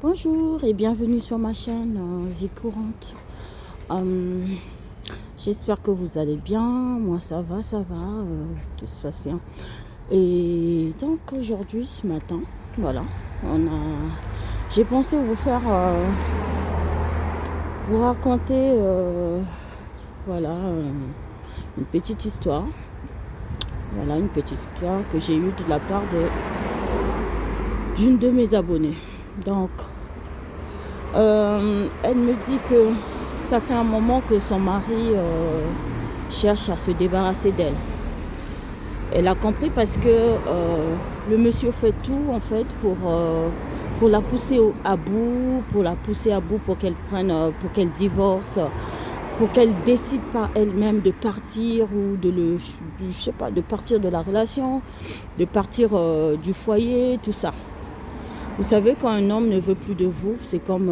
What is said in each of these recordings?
Bonjour et bienvenue sur ma chaîne Vie courante. Euh, J'espère que vous allez bien. Moi ça va, tout se passe bien. Et donc aujourd'hui, ce matin, voilà, j'ai pensé vous raconter, une petite histoire. Voilà, une petite histoire que j'ai eue de la part d'une de mes abonnées. Donc, elle me dit que ça fait un moment que son mari cherche à se débarrasser d'elle. Elle a compris parce que le monsieur fait tout en fait pour la pousser à bout, pour qu'elle prenne, pour qu'elle divorce, pour qu'elle décide par elle-même de partir ou de partir de la relation, de partir du foyer, tout ça. Vous savez, quand un homme ne veut plus de vous, c'est comme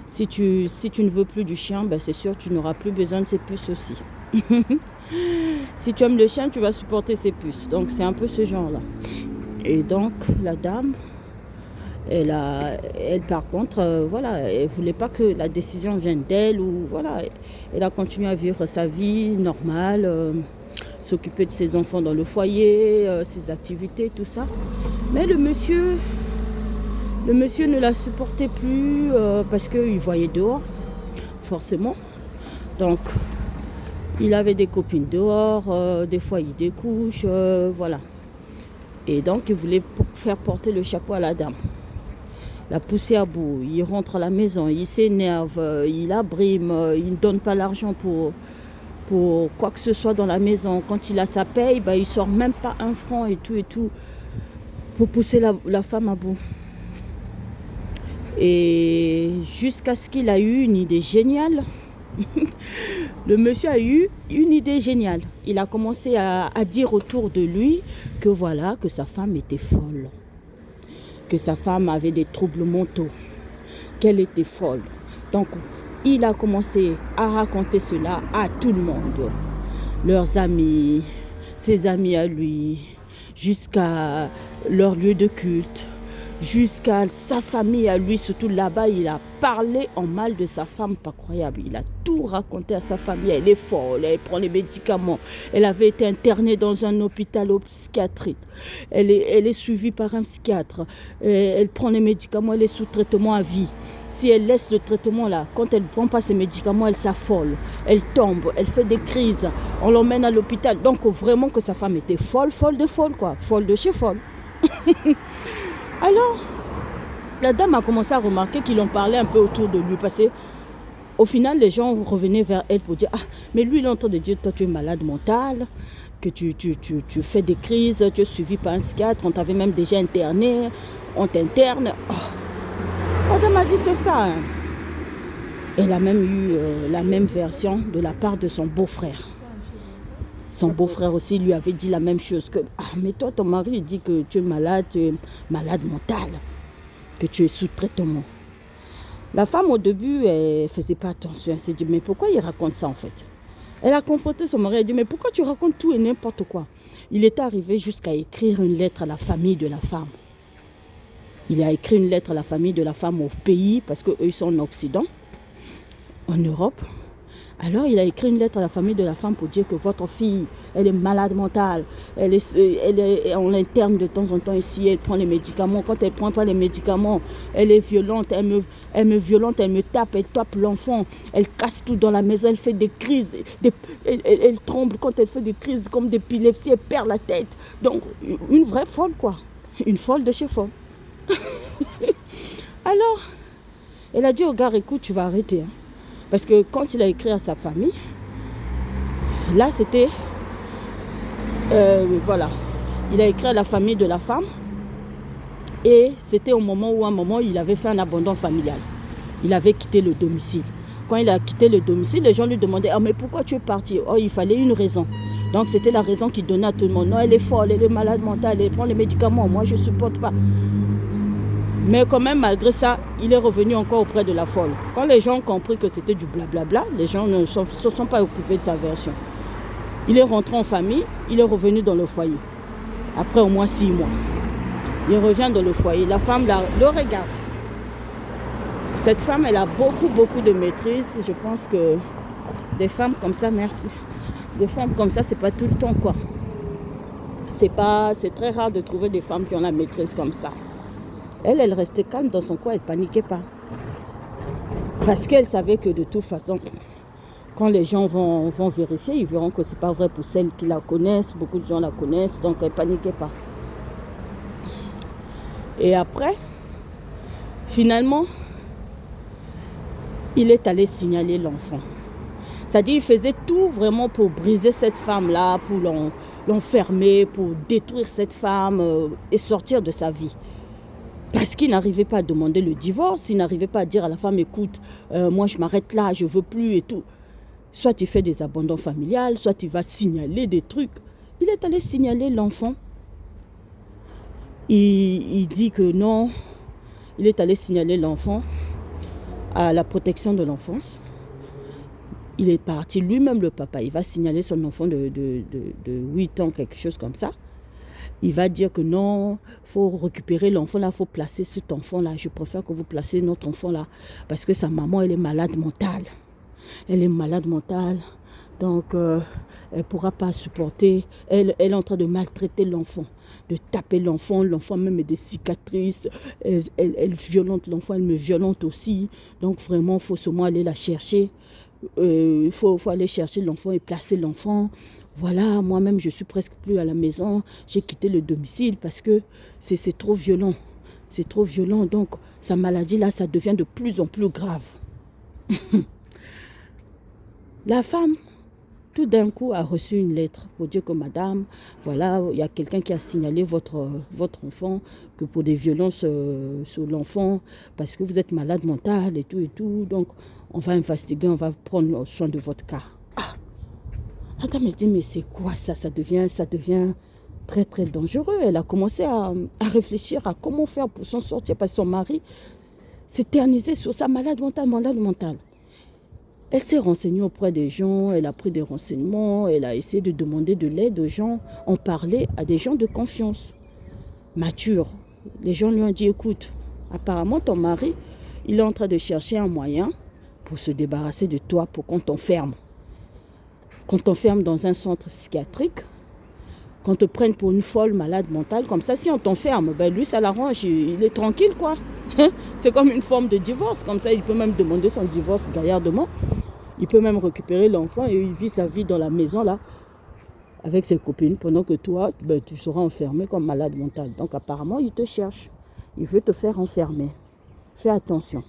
si tu ne veux plus du chien, ben c'est sûr que tu n'auras plus besoin de ses puces aussi. Si tu aimes le chien, tu vas supporter ses puces. Donc c'est un peu ce genre-là. Et donc la dame, elle par contre, elle voulait pas que la décision vienne d'elle ou voilà. Elle a continué à vivre sa vie normale, s'occuper de ses enfants dans le foyer, ses activités, tout ça. Mais le monsieur ne la supportait plus parce qu'il voyait dehors, forcément. Donc, il avait des copines dehors, des fois il découche, voilà. Et donc, il voulait faire porter le chapeau à la dame. La pousser à bout. Il rentre à la maison, il s'énerve, il abrime, il ne donne pas l'argent pour quoi que ce soit dans la maison. Quand il a sa paye, il ne sort même pas 1 franc et tout, pour pousser la femme à bout. Et jusqu'à ce qu'il a eu une idée géniale. Le monsieur a eu une idée géniale. Il a commencé à dire autour de lui que voilà, que sa femme était folle. Que sa femme avait des troubles mentaux. Qu'elle était folle. Donc, il a commencé à raconter cela à tout le monde. Leurs amis, ses amis à lui, jusqu'à leur lieu de culte. Jusqu'à sa famille à lui, surtout là-bas, il a parlé en mal de sa femme, pas croyable. Il a tout raconté à sa famille. Elle est folle, elle prend les médicaments. Elle avait été internée dans un hôpital psychiatrique. Elle est suivie par un psychiatre. Elle prend les médicaments, elle est sous traitement à vie. Si elle laisse le traitement là, quand elle ne prend pas ses médicaments, elle s'affole. Elle tombe, elle fait des crises. On l'emmène à l'hôpital. Donc vraiment que sa femme était folle quoi. Folle de chez folle. Alors, la dame a commencé à remarquer qu'il en parlait un peu autour de lui. Parce qu'au final, les gens revenaient vers elle pour dire « Ah, mais lui, il est en train de dire, toi, tu es malade mental, que tu fais des crises, tu es suivi par un psychiatre, on t'avait même déjà interné, on t'interne. Oh. » La dame a dit « C'est ça. Hein. » Elle a même eu la même version de la part de son beau-frère. Son beau-frère aussi lui avait dit la même chose. Que, ah, mais toi, ton mari dit que tu es malade mental, que tu es sous traitement. La femme, au début, elle ne faisait pas attention. Elle s'est dit, mais pourquoi il raconte ça en fait? Elle a confronté son mari. Elle a dit, mais pourquoi tu racontes tout et n'importe quoi? Il est arrivé jusqu'à écrire une lettre à la famille de la femme. Il a écrit une lettre à la famille de la femme au pays, parce qu'eux, ils sont en Occident, en Europe. Alors, il a écrit une lettre à la famille de la femme pour dire que votre fille, elle est malade mentale. On l'interne de temps en temps ici, elle prend les médicaments. Quand elle ne prend pas les médicaments, elle est violente, elle me tape, elle tape l'enfant. Elle casse tout dans la maison, elle fait des crises. Elle tremble quand elle fait des crises comme d'épilepsie, elle perd la tête. Donc, une vraie folle, quoi. Une folle de chez folle. Alors, elle a dit au gars, écoute, tu vas arrêter, hein. Parce que quand il a écrit à sa famille, là c'était, voilà, il a écrit à la famille de la femme et c'était au moment où il avait fait un abandon familial. Il avait quitté le domicile. Quand il a quitté le domicile, les gens lui demandaient, ah mais pourquoi tu es parti? Oh, il fallait une raison. Donc c'était la raison qu'il donnait à tout le monde. Non, elle est folle, elle est malade mentale, elle prend les médicaments, moi je ne supporte pas. Mais quand même, malgré ça, il est revenu encore auprès de la folle. Quand les gens ont compris que c'était du blablabla, les gens ne se sont pas occupés de sa version. Il est rentré en famille, il est revenu dans le foyer. Après au moins 6 mois. Il revient dans le foyer. La femme le regarde. Cette femme, elle a beaucoup de maîtrise. Je pense que des femmes comme ça, merci. Des femmes comme ça, c'est pas tout le temps, quoi. C'est très rare de trouver des femmes qui ont la maîtrise comme ça. Elle restait calme dans son coin, elle paniquait pas. Parce qu'elle savait que de toute façon, quand les gens vont vérifier, ils verront que c'est pas vrai pour celles qui la connaissent. Beaucoup de gens la connaissent, donc elle paniquait pas. Et après, finalement, il est allé signaler l'enfant. C'est-à-dire, il faisait tout vraiment pour briser cette femme-là, pour l'enfermer, pour détruire cette femme et sortir de sa vie. Parce qu'il n'arrivait pas à demander le divorce, il n'arrivait pas à dire à la femme, écoute, moi je m'arrête là, je ne veux plus et tout. Soit il fait des abandons familiales, soit il va signaler des trucs. Il est allé signaler l'enfant. Il dit que non, il est allé signaler l'enfant à la protection de l'enfance. Il est parti lui-même, le papa. Il va signaler son enfant de 8 ans, quelque chose comme ça. Il va dire que non, il faut récupérer l'enfant là, il faut placer cet enfant là. Je préfère que vous placez notre enfant là parce que sa maman, elle est malade mentale. Elle est malade mentale. Donc, elle ne pourra pas supporter. Elle est en train de maltraiter l'enfant, de taper l'enfant. L'enfant même a des cicatrices. Elle violente l'enfant, elle me violente aussi. Donc, vraiment, il faut seulement aller la chercher. Il faut aller chercher l'enfant et placer l'enfant. Voilà, moi-même, je suis presque plus à la maison. J'ai quitté le domicile parce que c'est trop violent. C'est trop violent. Donc, sa maladie, là, ça devient de plus en plus grave. La femme, tout d'un coup, a reçu une lettre pour dire que madame, voilà, il y a quelqu'un qui a signalé votre enfant, que pour des violences sur l'enfant, parce que vous êtes malade mentale et tout. Donc, on va investiguer, on va prendre soin de votre cas. La dame me dit, mais c'est quoi ça? Ça devient très très dangereux. Elle a commencé à réfléchir à comment faire pour s'en sortir, parce que son mari s'éternisait sur sa malade mentale. Elle s'est renseignée auprès des gens, elle a pris des renseignements, elle a essayé de demander de l'aide aux gens, en parler à des gens de confiance, matures. Les gens lui ont dit, écoute, apparemment ton mari, il est en train de chercher un moyen pour se débarrasser de toi, pour qu'on t'enferme. Qu'on t'enferme dans un centre psychiatrique, qu'on te prenne pour une folle malade mentale, comme ça, si on t'enferme, ben lui, ça l'arrange, il est tranquille, quoi. C'est comme une forme de divorce, comme ça, il peut même demander son divorce gaillardement. Il peut même récupérer l'enfant et il vit sa vie dans la maison, là, avec ses copines, pendant que toi, ben, tu seras enfermé comme malade mental. Donc, apparemment, il te cherche. Il veut te faire enfermer. Fais attention.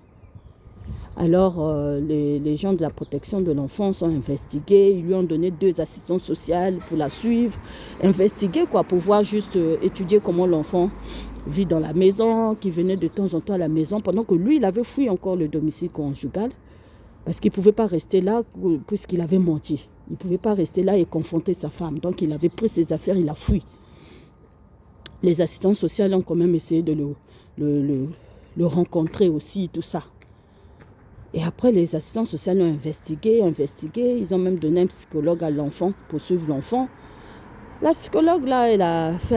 Alors, les gens de la protection de l'enfance ont investigué. Ils lui ont donné 2 assistants sociaux pour la suivre. Investiguer, quoi, pour voir juste étudier comment l'enfant vit dans la maison, qui venait de temps en temps à la maison, pendant que lui, il avait fui encore le domicile conjugal. Parce qu'il ne pouvait pas rester là puisqu'il avait menti. Il ne pouvait pas rester là et confronter sa femme. Donc, il avait pris ses affaires, il a fui. Les assistants sociaux ont quand même essayé de le rencontrer aussi, tout ça. Et après, les assistants sociaux ont investigué. Ils ont même donné un psychologue à l'enfant pour suivre l'enfant. La psychologue, là, elle a fait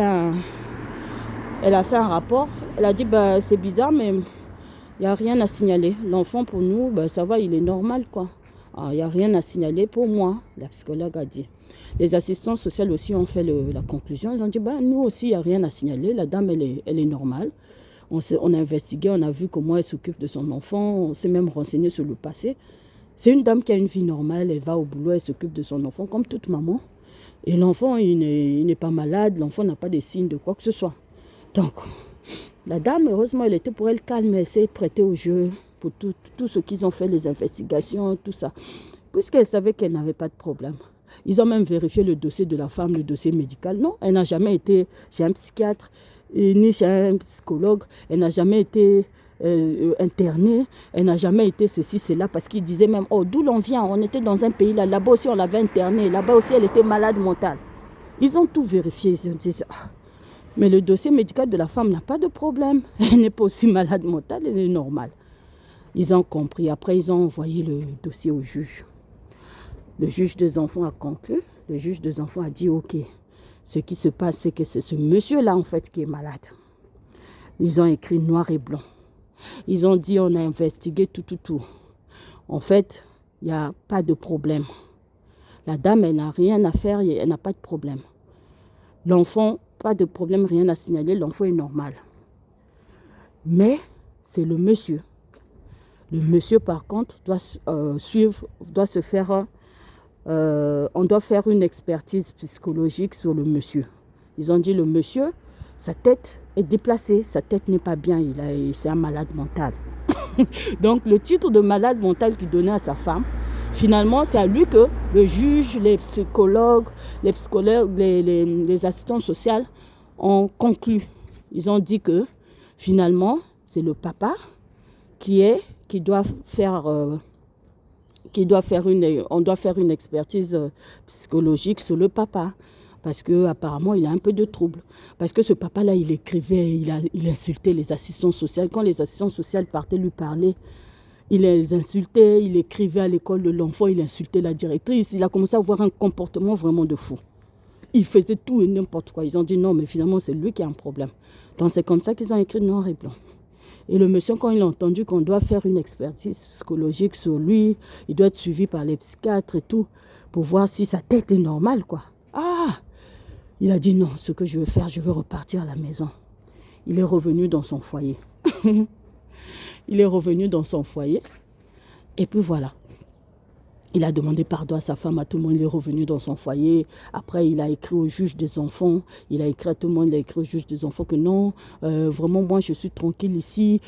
un rapport. Elle a dit, bah, c'est bizarre, mais il n'y a rien à signaler. L'enfant, pour nous, bah, ça va, il est normal, quoi. Il n'y a rien à signaler pour moi, la psychologue a dit. Les assistants sociaux aussi ont fait la conclusion. Ils ont dit, bah, nous aussi, il n'y a rien à signaler. La dame, elle est normale. On a investigué, on a vu comment elle s'occupe de son enfant. On s'est même renseigné sur le passé. C'est une dame qui a une vie normale. Elle va au boulot, elle s'occupe de son enfant, comme toute maman. Et l'enfant, il n'est pas malade. L'enfant n'a pas de signes de quoi que ce soit. Donc, la dame, heureusement, elle était pour elle calme. Elle s'est prêtée au jeu pour tout ce qu'ils ont fait, les investigations, tout ça. Puisqu'elle savait qu'elle n'avait pas de problème. Ils ont même vérifié le dossier de la femme, le dossier médical. Non, elle n'a jamais été chez un psychiatre, ni chez un psychologue. Elle n'a jamais été internée. Elle n'a jamais été ceci, cela. Parce qu'ils disaient même, oh, d'où l'on vient? On était dans un pays là. Là-bas aussi, on l'avait internée. Là-bas aussi, elle était malade mentale. Ils ont tout vérifié. Ils ont dit, mais le dossier médical de la femme n'a pas de problème. Elle n'est pas aussi malade mentale, elle est normale. Ils ont compris. Après, ils ont envoyé le dossier au juge. Le juge des enfants a conclu. Le juge des enfants a dit, ok, ce qui se passe, c'est que c'est ce monsieur-là, en fait, qui est malade. Ils ont écrit noir et blanc. Ils ont dit, on a investigué tout. En fait, il n'y a pas de problème. La dame, elle n'a rien à faire, elle n'a pas de problème. L'enfant, pas de problème, rien à signaler, l'enfant est normal. Mais c'est le monsieur. Le monsieur, par contre, doit se faire... on doit faire une expertise psychologique sur le monsieur. Ils ont dit, le monsieur, sa tête est déplacée, sa tête n'est pas bien, c'est un malade mental. Donc, le titre de malade mental qu'il donnait à sa femme, finalement, c'est à lui que le juge, les psychologues, les assistants sociaux ont conclu. Ils ont dit que, finalement, c'est le papa on doit faire une expertise psychologique sur le papa. Parce qu'apparemment, il a un peu de trouble. Parce que ce papa-là, il écrivait, il insultait les assistants sociaux. Quand les assistants sociaux partaient lui parler, il les insultait, il écrivait à l'école de l'enfant, il insultait la directrice. Il a commencé à avoir un comportement vraiment de fou. Il faisait tout et n'importe quoi. Ils ont dit non, mais finalement, c'est lui qui a un problème. Donc, c'est comme ça qu'ils ont écrit noir et blanc. Et le monsieur, quand il a entendu qu'on doit faire une expertise psychologique sur lui, il doit être suivi par les psychiatres et tout, pour voir si sa tête est normale, quoi. Il a dit non, ce que je veux faire, je veux repartir à la maison. Il est revenu dans son foyer. Il est revenu dans son foyer. Et puis voilà. Il a demandé pardon à sa femme, à tout le monde, il est revenu dans son foyer. Après, il a écrit au juge des enfants. Il a écrit à tout le monde, il a écrit au juge des enfants que non, vraiment, moi, je suis tranquille ici.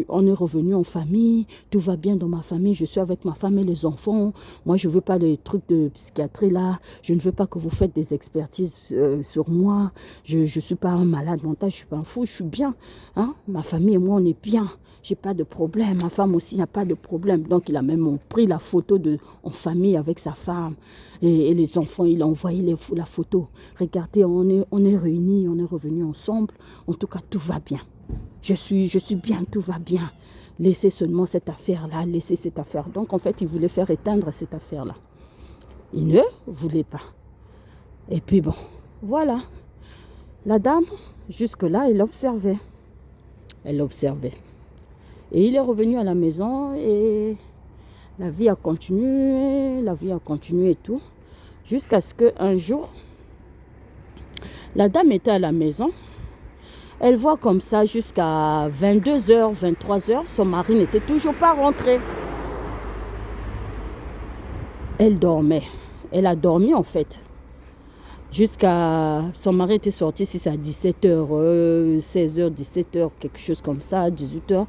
On est revenu en famille. Tout va bien dans ma famille. Je suis avec ma femme et les enfants. Moi, je ne veux pas les trucs de psychiatrie là. Je ne veux pas que vous faites des expertises sur moi. Je ne suis pas un malade mental, je ne suis pas un fou, je suis bien. Hein? Ma famille et moi, on est bien. J'ai pas de problème, ma femme aussi n'a pas de problème. Donc il a même pris la photo en famille avec sa femme et les enfants, il a envoyé la photo. Regardez, on est réunis, on est revenus ensemble. En tout cas, tout va bien. Je suis bien, tout va bien. Laissez seulement cette affaire-là, laissez cette affaire. Donc en fait, il voulait faire éteindre cette affaire-là. Il ne voulait pas. Et puis bon, voilà. La dame, jusque-là, elle observait. Et il est revenu à la maison et la vie a continué et tout. Jusqu'à ce qu'un jour, la dame était à la maison. Elle voit comme ça jusqu'à 22h, 23h, son mari n'était toujours pas rentré. Elle dormait. Elle a dormi en fait. Son mari était sorti, si c'est à 17h, 16h, 17h, quelque chose comme ça, 18h.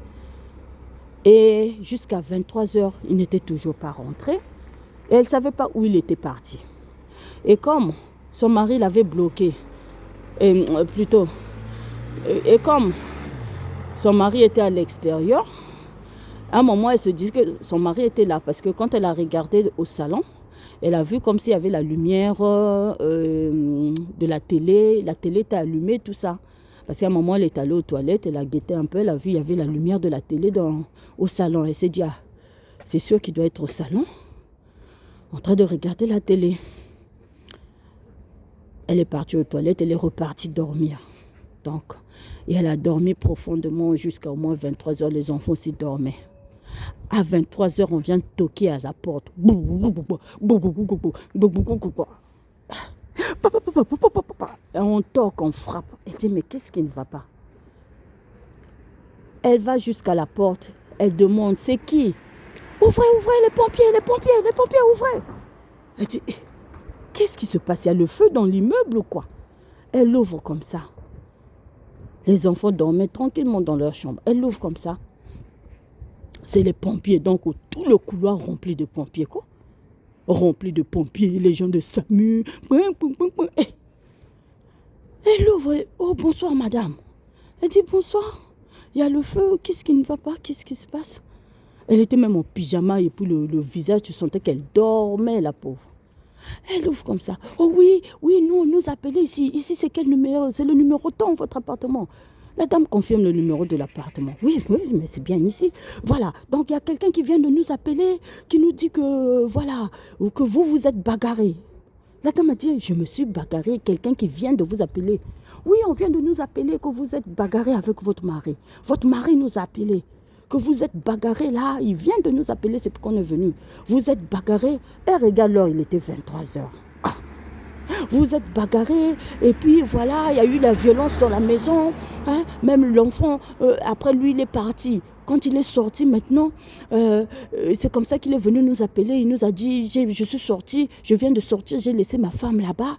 Et jusqu'à 23h, il n'était toujours pas rentré. Et elle ne savait pas où il était parti. Et comme son mari l'avait bloqué, et comme son mari était à l'extérieur, à un moment, elle se dit que son mari était là. Parce que quand elle a regardé au salon, elle a vu comme s'il y avait la lumière de la télé. La télé était allumée, tout ça. Parce qu'à un moment, elle est allée aux toilettes, elle a guetté un peu, elle a vu, il y avait la lumière de la télé au salon. Elle s'est dit, c'est sûr qu'il doit être au salon, en train de regarder la télé. Elle est partie aux toilettes, elle est repartie dormir. Donc, et elle a dormi profondément jusqu'à au moins 23h, les enfants aussi dormaient. À 23h, on vient toquer à la porte. Et on toque, on frappe. Elle dit, mais qu'est-ce qui ne va pas? Elle va jusqu'à la porte. Elle demande, c'est qui? Ouvrez, les pompiers, ouvrez. Elle dit, qu'est-ce qui se passe? Il y a le feu dans l'immeuble ou quoi? Elle ouvre comme ça. Les enfants dormaient tranquillement dans leur chambre. Elle ouvre comme ça. C'est les pompiers. Donc, tout le couloir rempli de pompiers, quoi. Rempli de pompiers, les gens de SAMU. Elle ouvre. Oh, bonsoir, madame. Elle dit, bonsoir. Il y a le feu. Qu'est-ce qui ne va pas? Qu'est-ce qui se passe? Elle était même en pyjama et puis le visage, tu sentais qu'elle dormait, la pauvre. Elle ouvre comme ça. Oh oui, nous, on nous appelait ici. Ici, c'est quel numéro? C'est le numéro tant, votre appartement. La dame confirme le numéro de l'appartement. Oui, mais c'est bien ici. Voilà, donc il y a quelqu'un qui vient de nous appeler, qui nous dit que, voilà, que vous êtes bagarré. La dame a dit, je me suis bagarré, quelqu'un qui vient de vous appeler. Oui, on vient de nous appeler que vous êtes bagarré avec votre mari. Votre mari nous a appelé. que vous êtes bagarrés là. Il vient de nous appeler, c'est pourquoi on est venu. Vous êtes bagarrés. Et regarde l'heure, il était 23 heures. Vous êtes bagarrés et puis voilà, il y a eu la violence dans la maison. Hein? Même l'enfant, après lui, il est parti. Quand il est sorti maintenant, c'est comme ça qu'il est venu nous appeler. Il nous a dit, je suis sorti, je viens de sortir, j'ai laissé ma femme là-bas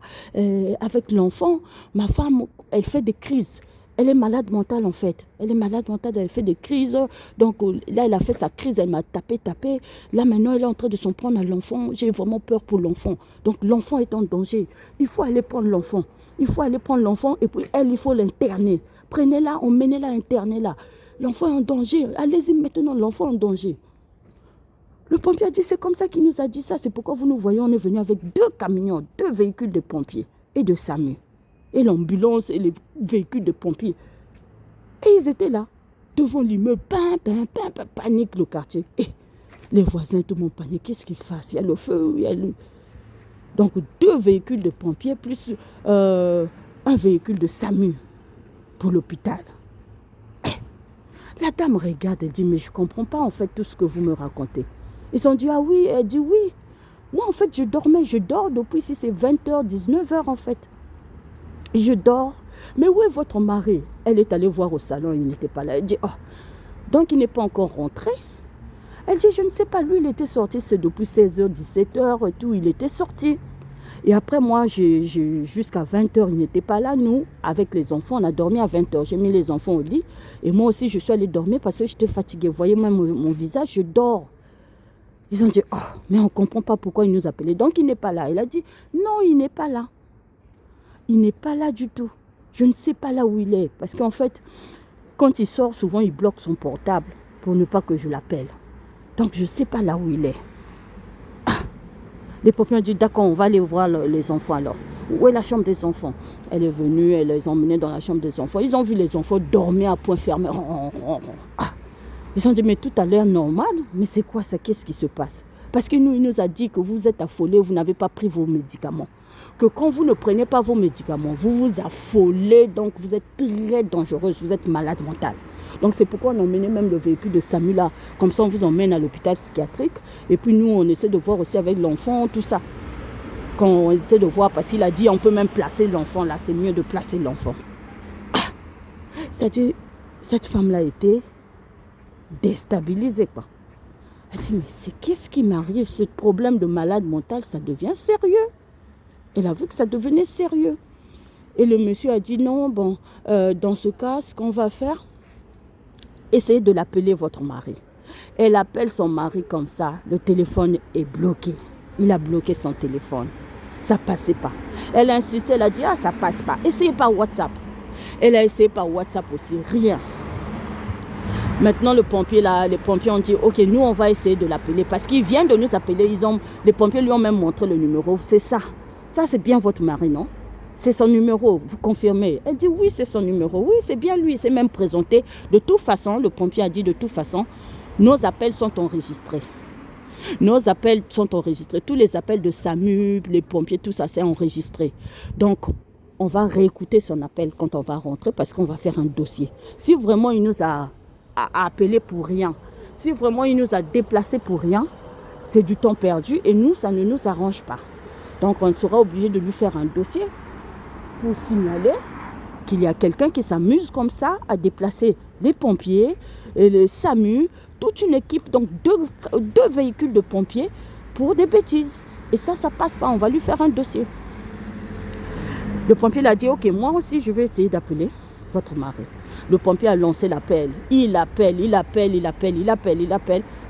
avec l'enfant. Ma femme, elle fait des crises. Elle est malade mentale en fait. Elle est malade mentale, elle fait des crises. Donc là, elle a fait sa crise, elle m'a tapé. Là maintenant, elle est en train de s'en prendre à l'enfant. J'ai vraiment peur pour l'enfant. Donc l'enfant est en danger. Il faut aller prendre l'enfant. Il faut aller prendre l'enfant et puis elle, il faut l'interner. Prenez-la, emmenez-la, internez-la. L'enfant est en danger. Allez-y maintenant, l'enfant est en danger. Le pompier a dit, c'est comme ça qu'il nous a dit ça. C'est pourquoi vous nous voyez, on est venu avec 2 camions, 2 véhicules de pompiers et de SAMU. Et l'ambulance et les véhicules de pompiers. Et ils étaient là, devant l'immeuble, panique le quartier. Et les voisins, tout le monde panique, qu'est-ce qu'ils fassent? Il y a le feu, il y a le... Donc 2 véhicules de pompiers plus un véhicule de SAMU pour l'hôpital. La dame regarde et dit, mais je ne comprends pas en fait tout ce que vous me racontez. Ils ont dit, ah oui, elle dit oui. Moi en fait je dors depuis si c'est 20h, 19h en fait. Je dors. Mais où est votre mari? Elle est allée voir au salon, il n'était pas là. Elle dit, oh, donc il n'est pas encore rentré? Elle dit, je ne sais pas, lui il était sorti, c'est depuis 16h, 17h et tout, il était sorti. Et après moi, jusqu'à 20h, il n'était pas là. Nous, avec les enfants, on a dormi à 20h. J'ai mis les enfants au lit. Et moi aussi, je suis allée dormir parce que j'étais fatiguée. Vous voyez même mon visage, je dors. Ils ont dit, oh, mais on ne comprend pas pourquoi il nous appelait. Donc il n'est pas là. Elle a dit, non, il n'est pas là. Il n'est pas là du tout. Je ne sais pas là où il est. Parce qu'en fait, quand il sort, souvent, il bloque son portable pour ne pas que je l'appelle. Donc, je ne sais pas là où il est. Ah. Les pompiers ont dit, d'accord, on va aller voir les enfants alors. Où est la chambre des enfants? Elle est venue, elle les a emmenés dans la chambre des enfants. Ils ont vu les enfants dormir à point fermé. Ah. Ils ont dit, mais tout a l'air normal. Mais c'est quoi ça? Qu'est-ce qui se passe? Parce que il nous a dit que vous êtes affolés, vous n'avez pas pris vos médicaments. Que quand vous ne prenez pas vos médicaments, vous vous affolez, donc vous êtes très dangereuse, vous êtes malade mentale. Donc c'est pourquoi on a emmené même le véhicule de SAMU là. Comme ça on vous emmène à l'hôpital psychiatrique. Et puis nous on essaie de voir aussi avec l'enfant, tout ça. Quand on essaie de voir, parce qu'il a dit on peut même placer l'enfant là, c'est mieux de placer l'enfant. Ah, c'est-à-dire, cette femme-là était déstabilisée quoi. Elle dit mais qu'est-ce qui m'arrive? Ce problème de malade mental, ça devient sérieux. Elle a vu que ça devenait sérieux. Et le monsieur a dit non, bon, dans ce cas, ce qu'on va faire, essayez de l'appeler votre mari. Elle appelle son mari comme ça, le téléphone est bloqué. Il a bloqué son téléphone. Ça ne passait pas. Elle a insisté, elle a dit, ah, ça ne passe pas. Essayez par WhatsApp. Elle a essayé par WhatsApp aussi, rien. Maintenant, les pompiers ont dit, ok, nous, on va essayer de l'appeler. Parce qu'il vient de nous appeler, les pompiers lui ont même montré le numéro. C'est ça. Ça, c'est bien votre mari, non? C'est son numéro, vous confirmez? Elle dit, oui, c'est son numéro. Oui, c'est bien lui, il s'est même présenté. De toute façon, le pompier a dit, de toute façon, nos appels sont enregistrés. Nos appels sont enregistrés. Tous les appels de SAMU, les pompiers, tout ça, c'est enregistré. Donc, on va réécouter son appel quand on va rentrer parce qu'on va faire un dossier. Si vraiment il nous a appelé pour rien, si vraiment il nous a déplacé pour rien, c'est du temps perdu et nous, ça ne nous arrange pas. Donc, on sera obligé de lui faire un dossier pour signaler qu'il y a quelqu'un qui s'amuse comme ça à déplacer les pompiers, et les SAMU, toute une équipe, donc deux véhicules de pompiers pour des bêtises. Et ça passe pas. On va lui faire un dossier. Le pompier l'a dit, ok, moi aussi, je vais essayer d'appeler votre mari. Le pompier a lancé l'appel. Il appelle,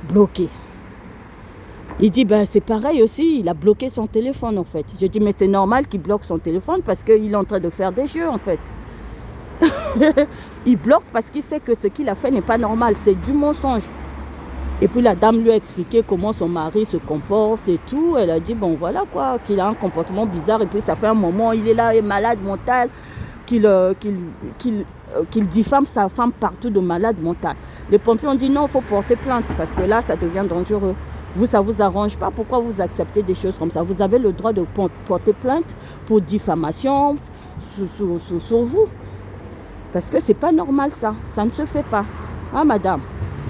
bloqué. Il dit, ben, c'est pareil aussi, il a bloqué son téléphone en fait. Je dis, mais c'est normal qu'il bloque son téléphone parce qu'il est en train de faire des jeux en fait. Il bloque parce qu'il sait que ce qu'il a fait n'est pas normal, c'est du mensonge. Et puis la dame lui a expliqué comment son mari se comporte et tout. Elle a dit, bon voilà quoi, qu'il a un comportement bizarre. Et puis ça fait un moment, il est là, il est malade mental, qu'il diffame sa femme partout de malade mental. Les pompiers ont dit, non, il faut porter plainte parce que là, ça devient dangereux. Vous, ça ne vous arrange pas. Pourquoi vous acceptez des choses comme ça? Vous avez le droit de porter plainte pour diffamation sur vous. Parce que ce n'est pas normal ça. Ça ne se fait pas. Ah madame,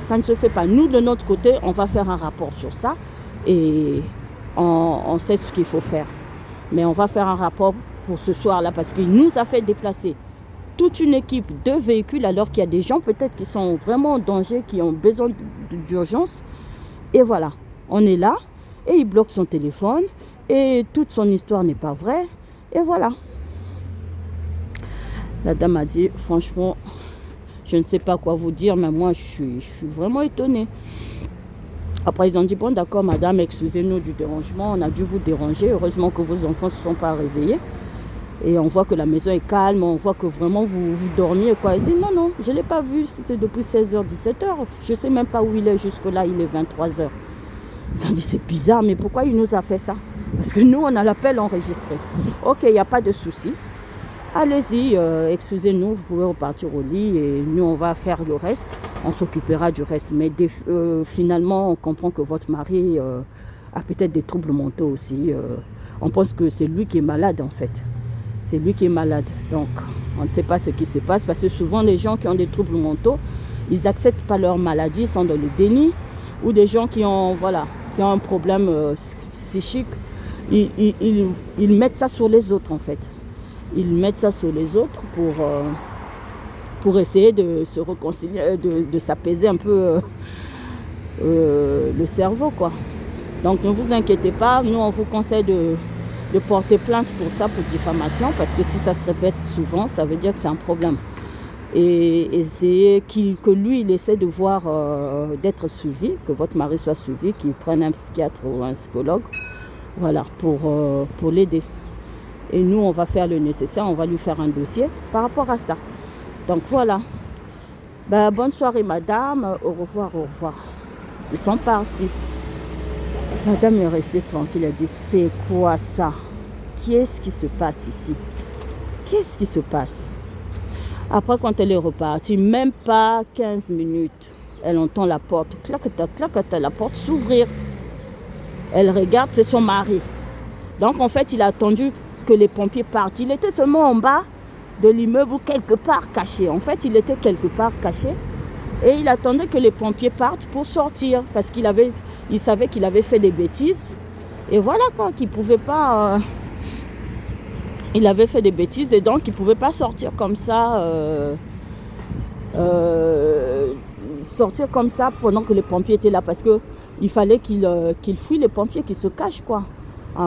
Ça ne se fait pas. Nous, de notre côté, on va faire un rapport sur ça et on sait ce qu'il faut faire. Mais on va faire un rapport pour ce soir-là parce qu'il nous a fait déplacer toute une équipe de véhicules alors qu'il y a des gens peut-être qui sont vraiment en danger, qui ont besoin d'urgence. Et voilà, on est là et il bloque son téléphone et toute son histoire n'est pas vraie. Et voilà. La dame a dit, franchement, je ne sais pas quoi vous dire, mais moi, je suis vraiment étonnée. Après, ils ont dit, bon, d'accord, madame, excusez-nous du dérangement, on a dû vous déranger. Heureusement que vos enfants ne se sont pas réveillés. Et on voit que la maison est calme, on voit que vraiment vous dormiez, quoi. Il dit, non, je ne l'ai pas vu, c'est depuis 16h, 17h. Je ne sais même pas où il est, jusque-là, il est 23h. Ils ont dit, c'est bizarre, mais pourquoi il nous a fait ça? Parce que nous, on a l'appel enregistré. Ok, il n'y a pas de souci. Allez-y, excusez-nous, vous pouvez repartir au lit et nous, on va faire le reste. On s'occupera du reste. Mais finalement, on comprend que votre mari a peut-être des troubles mentaux aussi. On pense que c'est lui qui est malade, en fait. C'est lui qui est malade. Donc, on ne sait pas ce qui se passe parce que souvent, les gens qui ont des troubles mentaux, ils n'acceptent pas leur maladie, ils sont dans le déni. Ou des gens qui ont un problème psychique, ils mettent ça sur les autres, en fait. Ils mettent ça sur les autres pour essayer de se réconcilier, de s'apaiser un peu le cerveau, quoi. Donc ne vous inquiétez pas, nous on vous conseille de porter plainte pour ça, pour diffamation, parce que si ça se répète souvent, ça veut dire que c'est un problème. Et essayer que lui, il essaie de voir, d'être suivi, que votre mari soit suivi, qu'il prenne un psychiatre ou un psychologue, voilà, pour l'aider. Et nous, on va faire le nécessaire, on va lui faire un dossier par rapport à ça. Donc voilà. Bonne soirée, madame. Au revoir, au revoir. Ils sont partis. Madame est restée tranquille. Elle a dit, c'est quoi ça? Qu'est-ce qui se passe ici? Qu'est-ce qui se passe? Après, quand elle est repartie, même pas 15 minutes, elle entend la porte, clac-ta, la porte s'ouvrir. Elle regarde, c'est son mari. Donc, en fait, il a attendu que les pompiers partent. Il était seulement en bas de l'immeuble ou quelque part caché. En fait, il était quelque part caché et il attendait que les pompiers partent pour sortir parce qu'il savait qu'il avait fait des bêtises. Et voilà quoi, qu'il pouvait pas... il avait fait des bêtises et donc il ne pouvait pas sortir comme ça pendant que les pompiers étaient là parce qu'il fallait qu'il fuit les pompiers, qu'il se cache quoi.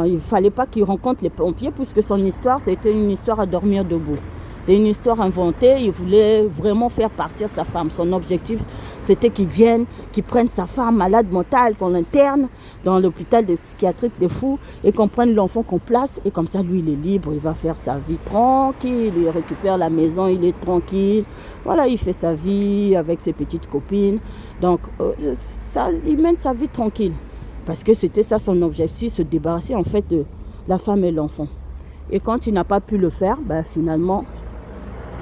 Il ne fallait pas qu'il rencontre les pompiers puisque son histoire, c'était une histoire à dormir debout. C'est une histoire inventée. Il voulait vraiment faire partir sa femme. Son objectif, c'était qu'il vienne, qu'il prenne sa femme malade mentale, qu'on l'interne dans l'hôpital de psychiatrique des fous et qu'on prenne l'enfant qu'on place. Et comme ça, lui, il est libre. Il va faire sa vie tranquille. Il récupère la maison, il est tranquille. Voilà, il fait sa vie avec ses petites copines. Donc, il mène sa vie tranquille. Parce que c'était ça son objectif, se débarrasser en fait de la femme et l'enfant. Et quand il n'a pas pu le faire, finalement,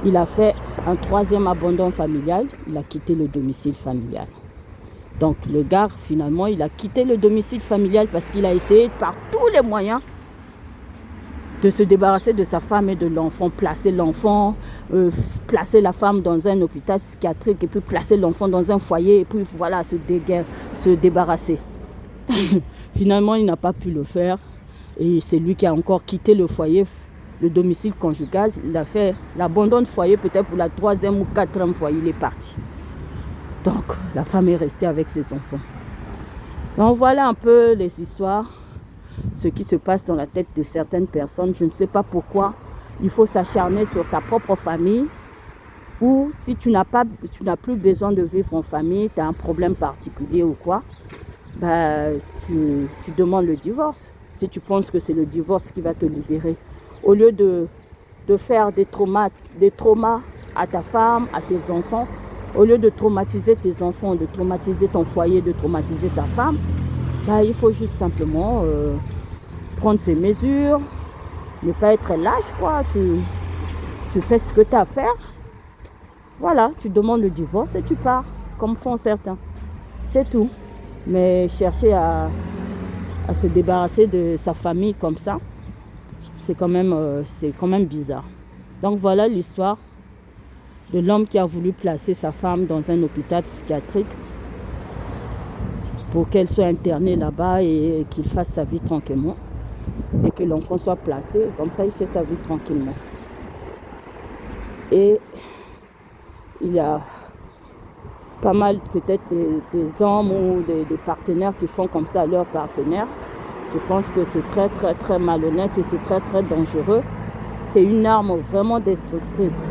il a fait un 3e abandon familial. Il a quitté le domicile familial. Donc le gars, finalement, il a quitté le domicile familial parce qu'il a essayé par tous les moyens de se débarrasser de sa femme et de l'enfant, placer l'enfant, placer la femme dans un hôpital psychiatrique et puis placer l'enfant dans un foyer et puis voilà, se débarrasser. Finalement, il n'a pas pu le faire et c'est lui qui a encore quitté le foyer, le domicile conjugal. Il a fait l'abandon de foyer peut-être pour la 3e ou 4e fois, il est parti. Donc, la femme est restée avec ses enfants. Donc, voilà un peu les histoires, ce qui se passe dans la tête de certaines personnes. Je ne sais pas pourquoi il faut s'acharner sur sa propre famille ou si tu n'as plus besoin de vivre en famille, tu as un problème particulier ou quoi. Tu demandes le divorce. Si tu penses que c'est le divorce qui va te libérer, au lieu de faire des traumas à ta femme, à tes enfants, au lieu de traumatiser tes enfants, de traumatiser ton foyer, de traumatiser ta femme, il faut juste simplement prendre ses mesures, ne pas être lâche, quoi. Tu fais ce que tu as à faire. Voilà, tu demandes le divorce et tu pars, comme font certains. C'est tout. Mais chercher à se débarrasser de sa famille comme ça, c'est quand même bizarre. Donc voilà l'histoire de l'homme qui a voulu placer sa femme dans un hôpital psychiatrique pour qu'elle soit internée là-bas et qu'il fasse sa vie tranquillement. Et que l'enfant soit placé, comme ça il fait sa vie tranquillement. Et il y a pas mal peut-être des hommes ou des partenaires qui font comme ça à leurs partenaires. Je pense que c'est très très très malhonnête et c'est très très dangereux. C'est une arme vraiment destructrice.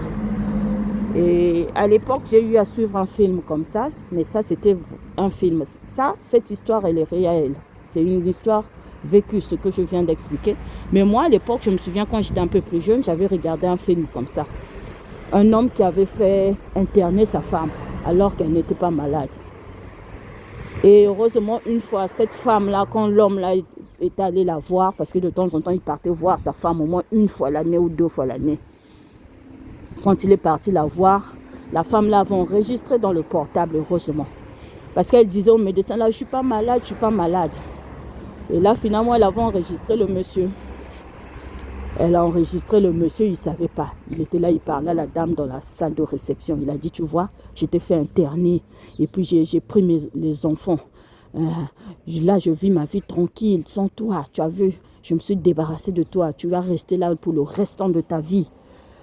Et à l'époque, j'ai eu à suivre un film comme ça, mais ça c'était un film. Cette histoire, elle est réelle. C'est une histoire vécue, ce que je viens d'expliquer. Mais moi, à l'époque, je me souviens quand j'étais un peu plus jeune, j'avais regardé un film comme ça. Un homme qui avait fait interner sa femme alors qu'elle n'était pas malade. Et heureusement, une fois, cette femme-là, quand l'homme-là est allé la voir, parce que de temps en temps, il partait voir sa femme au moins une fois l'année ou 2 fois l'année. Quand il est parti la voir, la femme l'avait enregistrée dans le portable, heureusement. Parce qu'elle disait au médecin, là, je ne suis pas malade, je ne suis pas malade. Et là, finalement, elle avait enregistré le monsieur. Elle a enregistré le monsieur, il ne savait pas. Il était là, il parlait à la dame dans la salle de réception. Il a dit, tu vois, je t'ai fait interner. Et puis, j'ai pris les enfants. Là, je vis ma vie tranquille, sans toi. Tu as vu, je me suis débarrassée de toi. Tu vas rester là pour le restant de ta vie.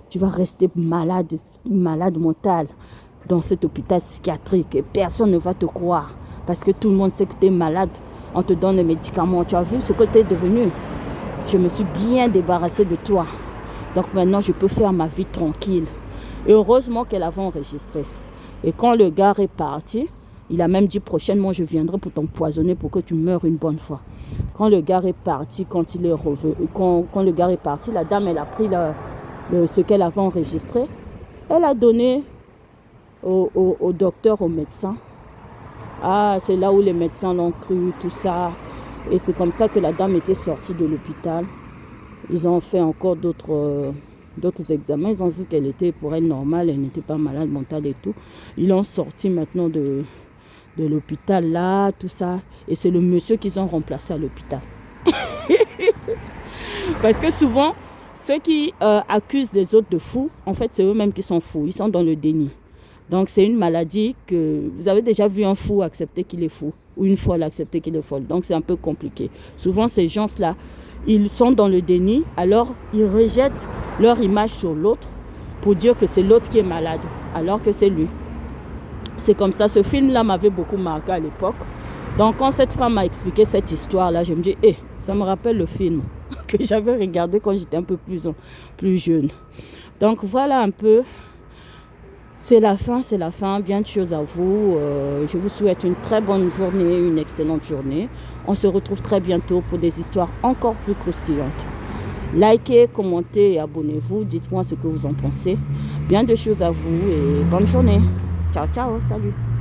Tu vas rester malade mental dans cet hôpital psychiatrique. Et personne ne va te croire. Parce que tout le monde sait que tu es malade. On te donne les médicaments. Tu as vu ce que tu es devenu? Je me suis bien débarrassée de toi. Donc maintenant, je peux faire ma vie tranquille. Et heureusement qu'elle avait enregistré. Et quand le gars est parti, il a même dit prochainement, je viendrai pour t'empoisonner pour que tu meurs une bonne fois. Quand le gars est parti, quand le gars est parti, la dame, elle a pris ce qu'elle avait enregistré. Elle a donné au docteur, au médecin. Ah, c'est là où les médecins l'ont cru, tout ça. Et c'est comme ça que la dame était sortie de l'hôpital. Ils ont fait encore d'autres examens. Ils ont vu qu'elle était pour elle normale, elle n'était pas malade mentale et tout. Ils l'ont sortie maintenant de l'hôpital là, tout ça. Et c'est le monsieur qu'ils ont remplacé à l'hôpital. Parce que souvent, ceux qui accusent les autres de fous, en fait, c'est eux-mêmes qui sont fous. Ils sont dans le déni. Donc, c'est une maladie que... Vous avez déjà vu un fou accepter qu'il est fou ou une folle accepter qu'il est folle. Donc, c'est un peu compliqué. Souvent, ces gens-là, ils sont dans le déni. Alors, ils rejettent leur image sur l'autre pour dire que c'est l'autre qui est malade, alors que c'est lui. C'est comme ça. Ce film-là m'avait beaucoup marqué à l'époque. Donc, quand cette femme m'a expliqué cette histoire-là, je me dis, ça me rappelle le film que j'avais regardé quand j'étais un peu plus jeune. Donc, voilà un peu... C'est la fin. Bien de choses à vous. Je vous souhaite une très bonne journée, une excellente journée. On se retrouve très bientôt pour des histoires encore plus croustillantes. Likez, commentez et abonnez-vous. Dites-moi ce que vous en pensez. Bien de choses à vous et bonne journée. Ciao, ciao, salut.